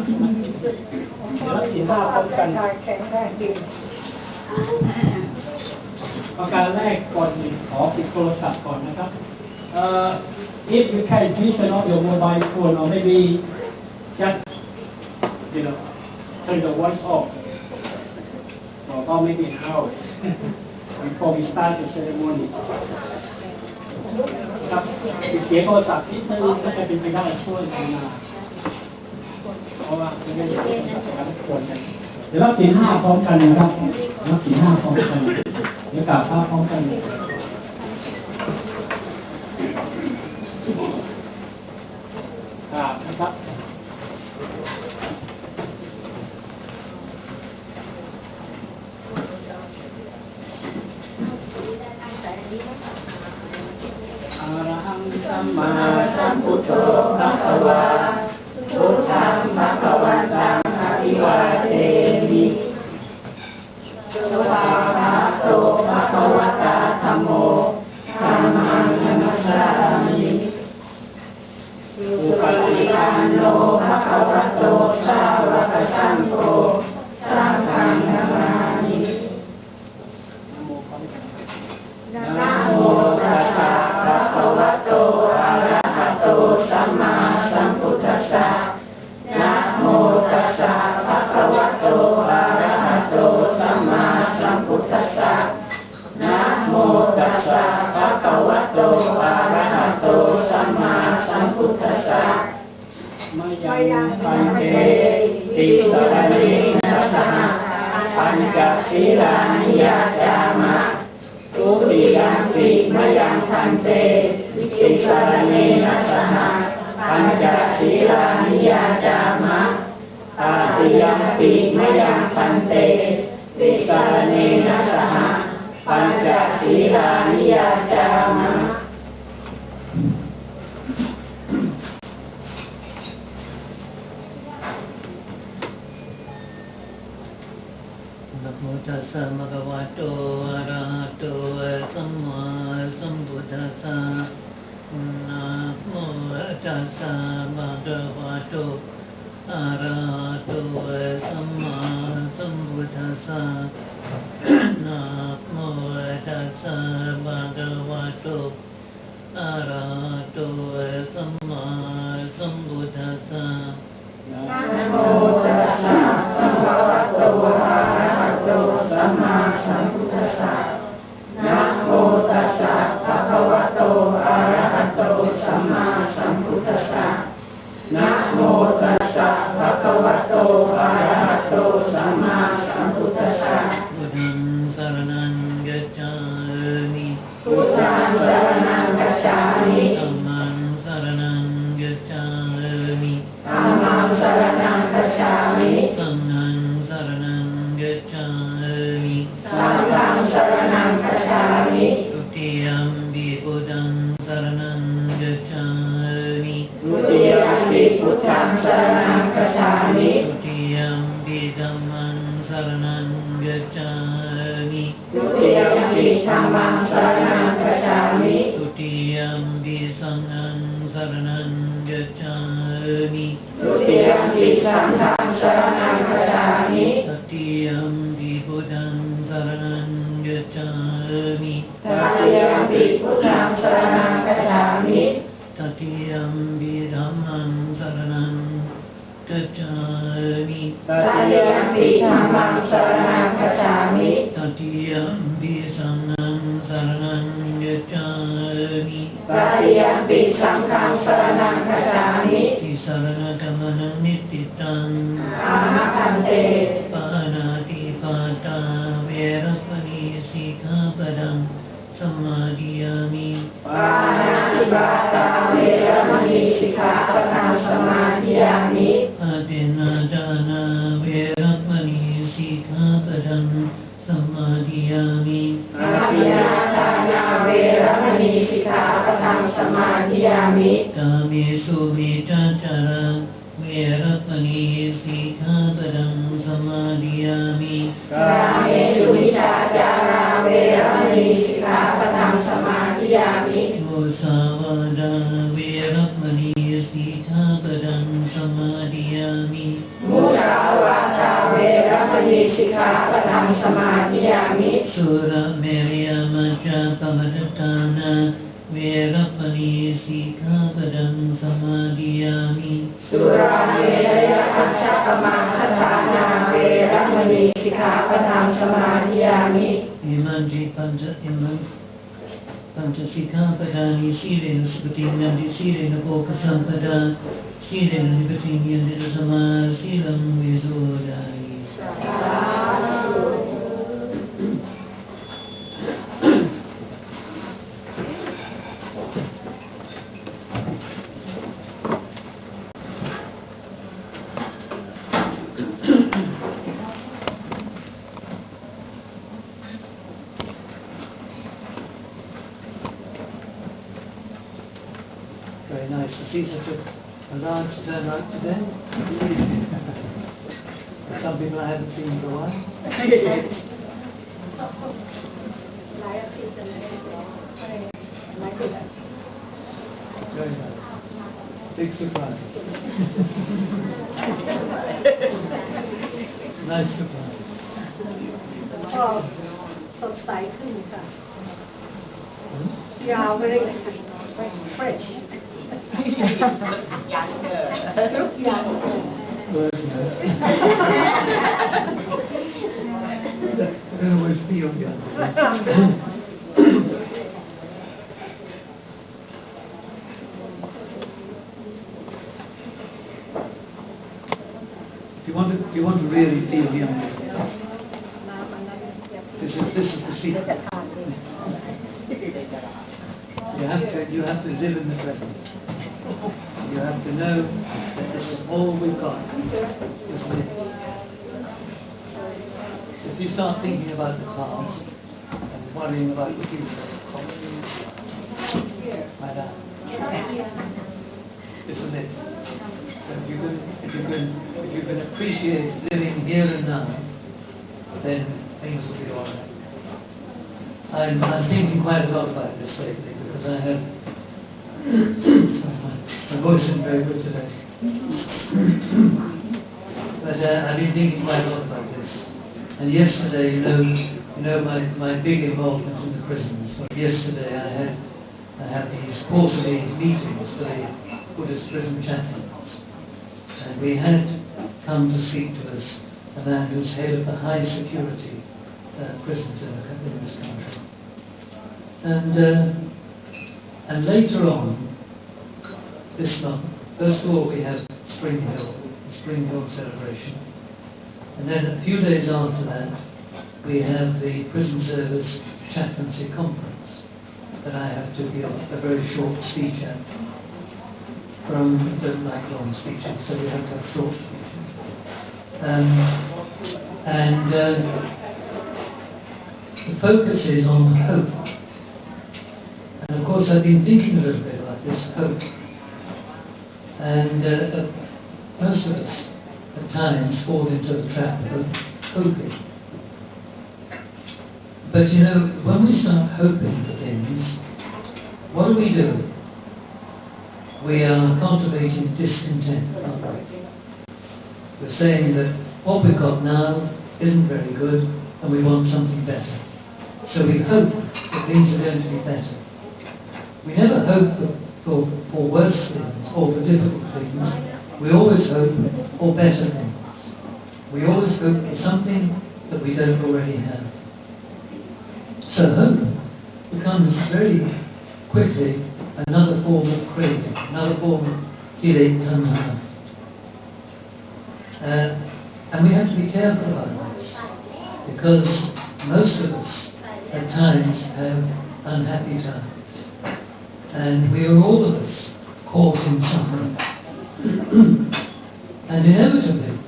รับศีลห้าพร้อมกันแข็งแรงดีประการแรกก่อนขอปิดโทรศัพท์ก่อนนะครับif you can please turn off your mobile phone or maybe just turn the voice off for about maybe an hour before we start the ceremony ครับปิดเสียงโทรศัพท์นิดนึงถ้าจะเป็นไปได้ช่วยกันมาเพราะว่าไม่ได้การทุกคนกันเดี๋ยวรับศีลห้าพร้อมกันนะครับรับศีลห้าพร้อมกันเดี๋ยวกราบพระพร้อมกันนะครับอะระหังสัมมาสัมพุทโธภะคะวาพุทธังภะคะวันตังอะภิวาเทมิสวาหะโตภะคะวะตาธัมโมธัมมังนัมสสามิอุปฏิปันโนภะคะวะโตสาวกสังโฆสังฆังนามามินะโมตัสสะภะคะวะโตอะระหะโตสัมมาสัมพุทธัสสะนะโมตัสสะภะคะวะโตอะระหะโตสัมมาสัมพุทธัสสะนะโมตัสสะภะคะวะโตอะระหะโตสัมมาสัมพุทธัสสะมะยังปันเตติสรณเนนะสหปัญจศีลานิยาจามะทุติยัมปิมะยังปันเตติสรณเนนะสหปัญจศีลานิยาจามะตาติยัมปิมะยังปันเตติสรณเนนะสหปัญจศีลานิยาจามะนะโมตัสสะภะคะวะโตอะระหะโตสัมมาสัมพุทธัสสะนะโมตัสสะภะคะวะโตอะระหะโตสัมมาสัมพุทธัสสะนะโมตัสสะภะคะวะโตอะระหะโตสัมมาสัมพุทธัสสะนะโมตัสสะภะคะวะโตอะระหะโตสัมมาสัมพุทธัสสะนะโมตัสสะภะคะวะโตอะระหะโตสัมมาสัมพุทธัสสะนะโมตัสสะภะคะวะโตอะระหะโตสัมมาสัมพุทธัสสะพุทธังสรณังกัจฉามิพุทธังสรณังกัจฉามิธัมมังสรณังกัจฉามิธัมมังสรณังกัจฉามิสังฆังสรณังกัจฉามิสังฆังสรณังกัจฉามิทุติยัมปิพุทธังสรณังกัจฉามิทุติยัมปิพุทธังสรณังกัจฉามิทุติยัมปิธัมมังสรณังกัจฉามิทุติยัมปิธัมมังสรณังกัจฉามิทุติยัมปิสังฆังสรณังกัจฉามิทุติยัมปิสังฆังสรณังกัจฉามิตติยัมปิพุทธังสรณังกัจฉามิตติยัมปิพุทธังสรณังกัจฉามิตติยัมปิธัมมังสรณังกัจฉามิตติยัมปิธัมมังสรณังกัจฉามิตติยัมปิสังฆังสรณังกัจฉามิตติยัมปิสังฆังสรณังกัจฉามิติสรณกัมมนังนิตติตังอาหัพันเตปานาติปาตาเวรมณีสิกขาปดังสมาธิยามิปานาติปาตาเวรมณีสิกขาปดังสมาธิยามิอาทินนาดานาเวรมณีสิกขาปดังสมาธิยามิอาทินนาดานาเวรมณีสิกขาปดังสมาธิยามิกาเมสุมิจจาระเวรมณีสิกขาปดังสมาธิยามิกาเมสุมิจจาระเวรมณีสิกขาปดังสมาธิยามิมุสาวาดาเวรมณีสิกขาปดังสมาธิยามิ Sura Meriya Macha Pavadatana Veramani Sikhapadam Samadhiyami Surameya Panchakamakatana Veramani Sikhapadam Samadhiyami Imanji Pancha Sikhapadani Sirena Sputinandi Sirena Poka Sampada Sirena Nipatini and Sama Silam Vizodai. Very nice to see such a large turnout today. Some people I haven't seen for a while. Very nice. Big surprise. Nice surprise. ก็สดใสขึ้นค่ะ ยาวไปเลยค่ะ fresh Younger. look young Words, yes. I don't always feel young. If you want to really feel young, this is the secret. You have to live in the present. You have to know that this is all we've got. Isn't it? If you start thinking about the past and worrying about the future, like that. This is it. So if you can appreciate living here and now, then things will be all right. I'm thinking quite a lot about this lately because I have my voice isn't very good today. But I've been thinking quite a lot about this. And yesterday, you know my big involvement in the prisons. So yesterday I had these quarterly meetings for the Buddhist prison chaplains. And we had come to speak to us a man who's head of the high security prisons in this country. And later on, this month, first of all we have the Spring Hill celebration. And then a few days after that, we have the prison service chaplaincy conference that I have to give a very short speech at. From don't like long speeches, so we have to have short speeches. The focus is on hope. And of course I've been thinking a little bit about this hope. And most of us at times fall into the trap of hoping. But you know, when we start hoping for things, what do? We are cultivating discontent, aren't we? We're saying that what we've got now isn't very good and we want something better. So we hope that things are going to be better. We never hope for worse things or for difficult things. We always hope for better things. We always hope for something that we don't already have. So hope becomes very quickly another form of craving, another form of kilek tanha. And we have to be careful about this, because most of us at times have unhappy times. And we are all of us caught in suffering. And inevitably,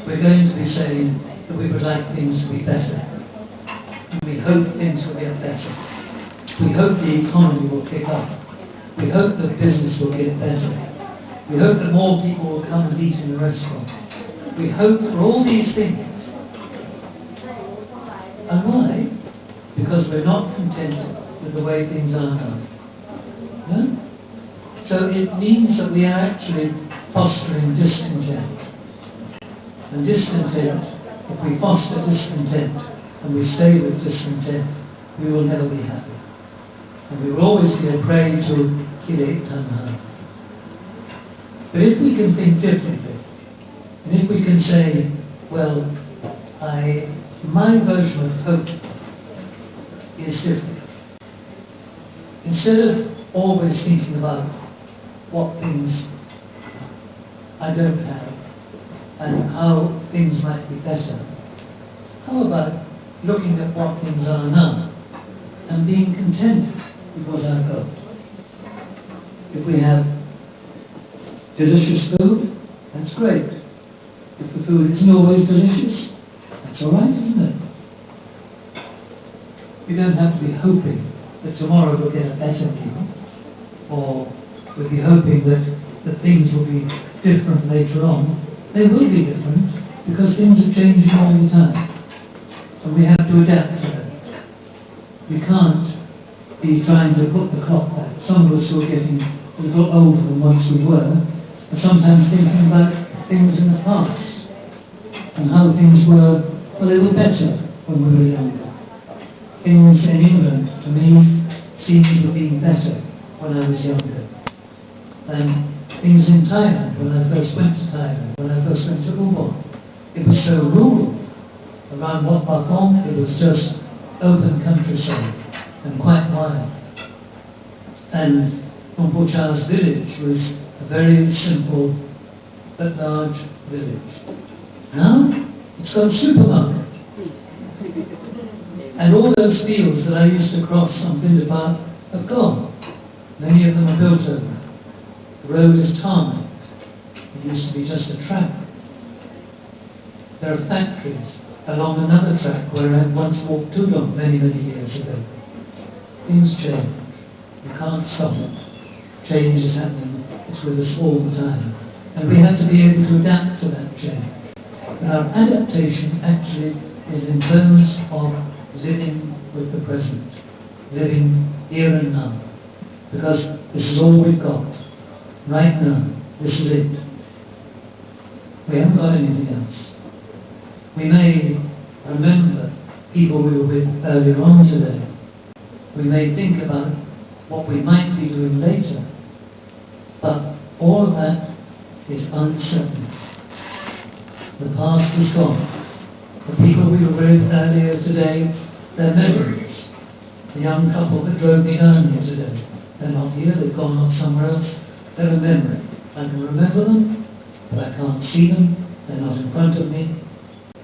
we're going to be saying that we would like things to be better. And we hope things will get better. We hope the economy will pick up. We hope that business will get better. We hope that more people will come and eat in the restaurant. We hope for all these things. And why? Because we're not content with the way things are now. No? So it means that we are actually fostering discontent. And discontent, if we foster discontent, and we stay with discontent, we will never be happy. And we will always be a prey to kile tanha. But if we can think differently, and if we can say, well, my version of hope is different. Instead of always thinking about what things I don't have and how things might be better, how about looking at what things are now and being content with what I've got? If we have delicious food, that's great. If the food isn't always delicious, that's all right, isn't it? We don't have to be hoping that tomorrow we'll get a better meal, or we'll be hoping that things will be different later on. They will be different because things are changing all the time, and we have to adapt to that. We can't be trying to put the clock back. Some of us who are getting a little older than once we were are sometimes thinking about things in the past and how things were, well, they were better when we were younger. Things in England, to me, seemed to be better when I was younger. And things in Thailand, when I first went to Thailand, when I first went to Ubon, it was so rural. Around Wat Pah it was just open countryside and quite wild. And Lumpur Cha's village was a very simple but large village. Now, it's got a supermarket. And all those fields that I used to cross on Vindapar have gone. Many of them are built over. The road is tarmac. It used to be just a track. There are factories along another track where I once walked Tudong many, many years ago. Things change. You can't stop it. Change is happening. It's with us all the time. And we have to be able to adapt to that change. And our adaptation actually is in terms of living with the present, living here and now, because this is all we've got. Right now, this is it. We haven't got anything else. We may remember people we were with earlier on today. We may think about what we might be doing later, but all of that is uncertain. The past is gone. The people we were with earlier today, they're memories. The young couple that drove me down here today, they're not here, they've gone off somewhere else. They're a memory. I can remember them, but I can't see them. They're not in front of me.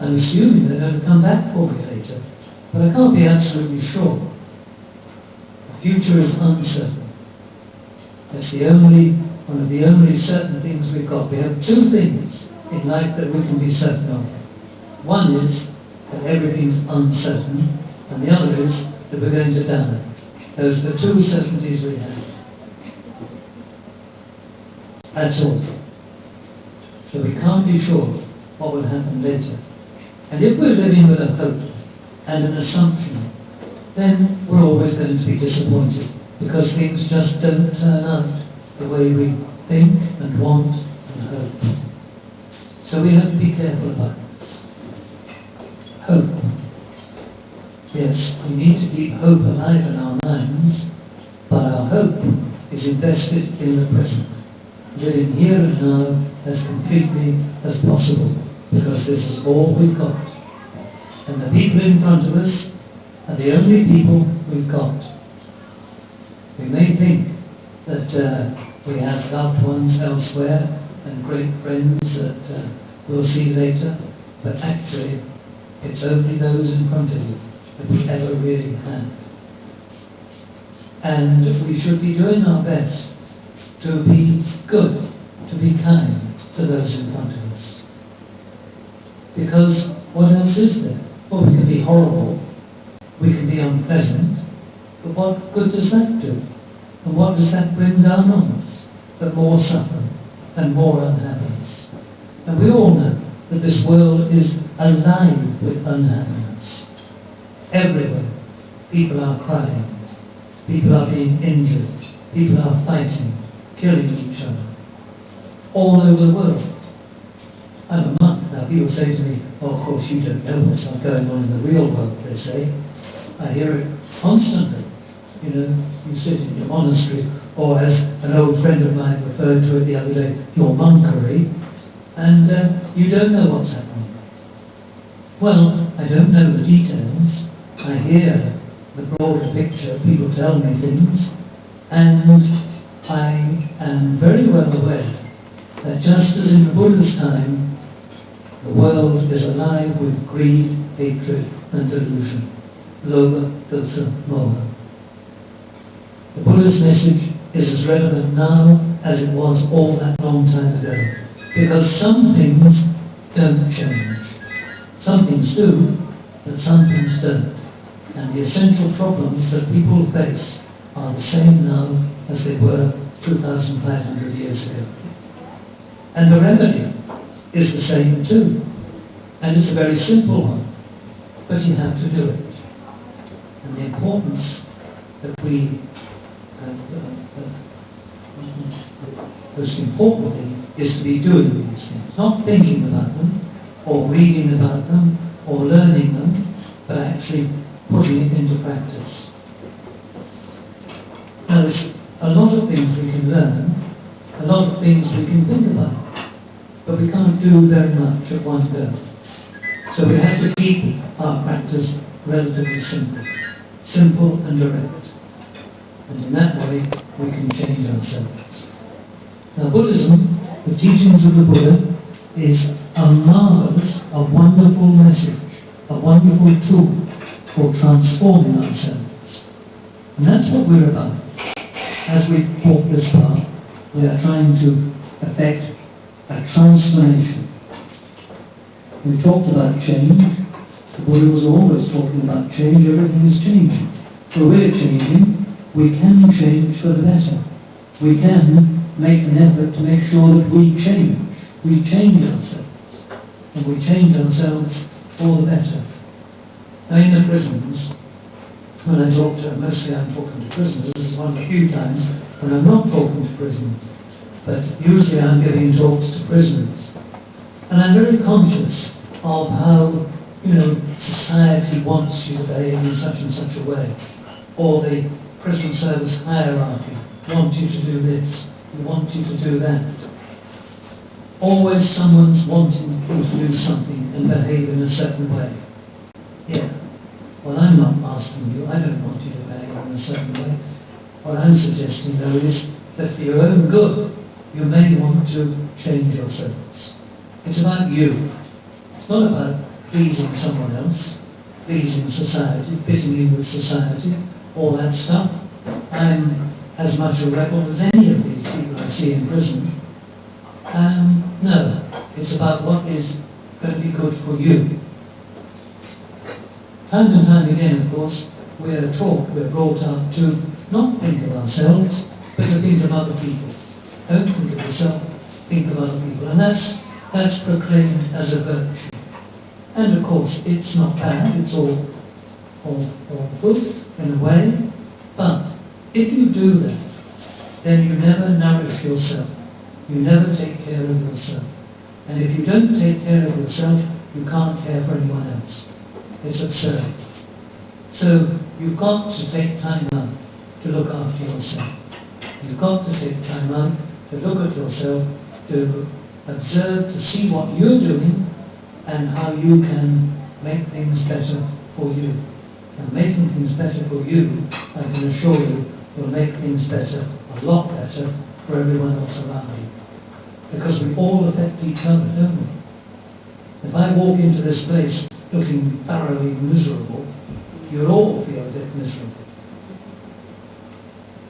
I'm assuming they're going to come back for me later, but I can't be absolutely sure. The future is uncertain. That's one of the only certain things we've got. We have two things in life that we can be certain of. One is that everything's uncertain, and the other is that we're going to die. Those are the two certainties we have. That's all. So we can't be sure what will happen later. And if we're living with a hope and an assumption, then we're always going to be disappointed, because things just don't turn out the way we think and want and hope. So we have to be careful about this. Hope. Yes, we need to keep hope alive in our minds, but our hope is invested in the present, living here and now as completely as possible, because this is all we've got. And the people in front of us are the only people we've got. We may think that we have loved ones elsewhere and great friends that we'll see later, but actually it's only those in front of you that we ever really have. And we should be doing our best to be good, to be kind to those in front of us. Because what else is there? Well, we can be horrible, we can be unpleasant, but what good does that do? And what does that bring down on us? But more suffering and more unhappiness. And we all know that this world is alive with unhappiness. Everywhere, people are crying, people are being injured, people are fighting, killing each other, all over the world. I'm a monk Now people say to me, oh, of course you don't know what's not going on in the real world, they say. I hear it constantly. You know, you sit in your monastery, or as an old friend of mine referred to it the other day, your monkery, and you don't know what's happening. Well, I don't know the details. I hear the broader picture, people tell me things, and I am very well aware that just as in the Buddha's time, the world is alive with greed, hatred, and delusion. Loba, dosa, moha. The Buddha's message is as relevant now as it was all that long time ago. Because some things don't change. Some things do, but some things don't. And the essential problems that people face are the same now as they were 2,500 years ago. And the remedy is the same too. And it's a very simple one. But you have to do it. And the importance that we most importantly is to be doing these things, not thinking about them, or reading about them, or learning them, but actually putting it into practice. Now there's a lot of things we can learn, a lot of things we can think about, but we can't do very much at one go. So we have to keep our practice relatively simple, simple and direct. And in that way, we can change ourselves. Now Buddhism, the teachings of the Buddha, is a marvelous, a wonderful message, a wonderful tool for transforming ourselves. And that's what we're about. As we walk this path, we are trying to effect a transformation. We talked about change. The Buddha was always talking about change. Everything is changing. So we're changing. We can change for the better. We can make an effort to make sure that we change. We change ourselves. And we change ourselves for the better. Now in the prisons, when I talk to, mostly I'm talking to prisoners, this is one of the few times when I'm not talking to prisoners. But usually I'm giving talks to prisoners. And I'm very conscious of how, society wants you to behave in such and such a way. Or the prison service hierarchy want you to do this, we want you to do that. Always someone's wanting you to do something and behave in a certain way. Yeah. Well, I'm not asking you, I don't want you to behave in a certain way. What I'm suggesting though is that for your own good, you may want to change yourselves. It's about you. It's not about pleasing someone else, pleasing society, fitting in with society, all that stuff. I'm as much a rebel as any of these people I see in prison. No, it's about what is going to be good for you. Time and time again, of course, we're taught, we're brought up to not think of ourselves, but to think of other people. Don't think of yourself, think of other people. And that's proclaimed as a virtue. And of course, it's not bad, it's all good in a way. But if you do that, then you never nourish yourself. You never take care of yourself. And if you don't take care of yourself, you can't care for anyone else. It's absurd. So you've got to take time out to look after yourself. You've got to take time out to look at yourself, to observe, to see what you're doing and how you can make things better for you. And making things better for you, I can assure you, will make things better, a lot better, for everyone else around you. Because we all affect each other, don't we? If I walk into this place looking thoroughly miserable, you'll all feel a bit miserable.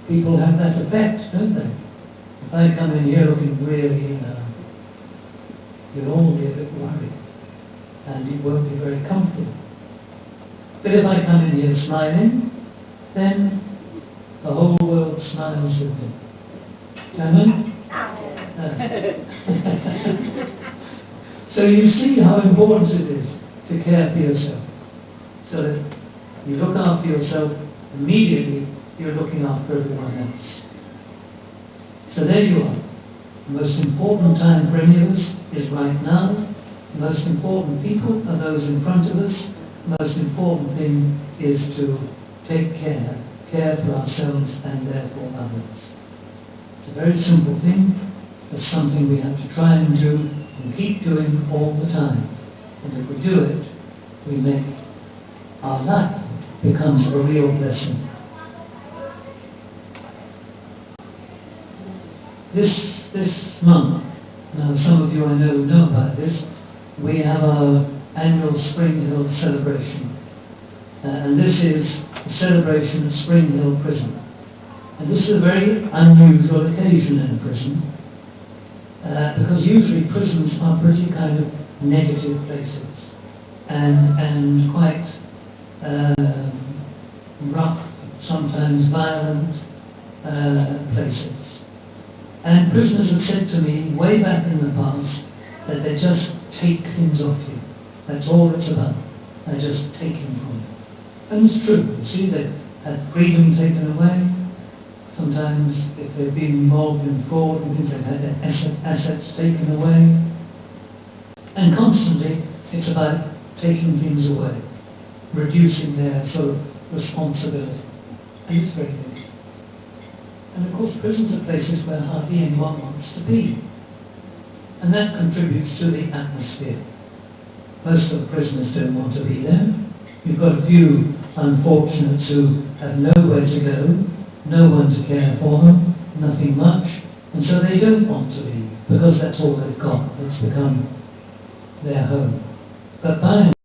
People have that effect, don't they? If I come in here looking really, you'll all be a bit worried. And it won't be very comfortable. But if I come in here smiling, then the whole world smiles with me. Amen? So you see how important it is to care for yourself. So that you look after yourself, immediately you're looking after everyone else. So there you are. The most important time for any of us is right now, The most important people are those in front of us. The most important thing is to take care for ourselves and therefore others. It's a very simple thing. It's something we have to try and do and keep doing all the time. And if we do it, we make our life becomes a real blessing. This month, now some of you I know about this, we have our annual Spring Hill celebration. And this is a celebration at Spring Hill Prison. And this is a very unusual occasion in a prison, because usually prisons are pretty kind of negative places and quite rough, sometimes violent places. And prisoners have said to me way back in the past that they just take things off you. That's all it's about. They're just taking from you. And it's true. You see, they've had freedom taken away. Sometimes if they've been involved in fraud and things, they've had their assets taken away. And constantly it's about taking things away, reducing their sort of responsibility. And it's very good. And of course prisons are places where hardly anyone wants to be. And that contributes to the atmosphere. Most of the prisoners don't want to be there. You've got a few unfortunates who have nowhere to go, no one to care for them, nothing much, and so they don't want to leave because that's all they've got. It's become their home. But by and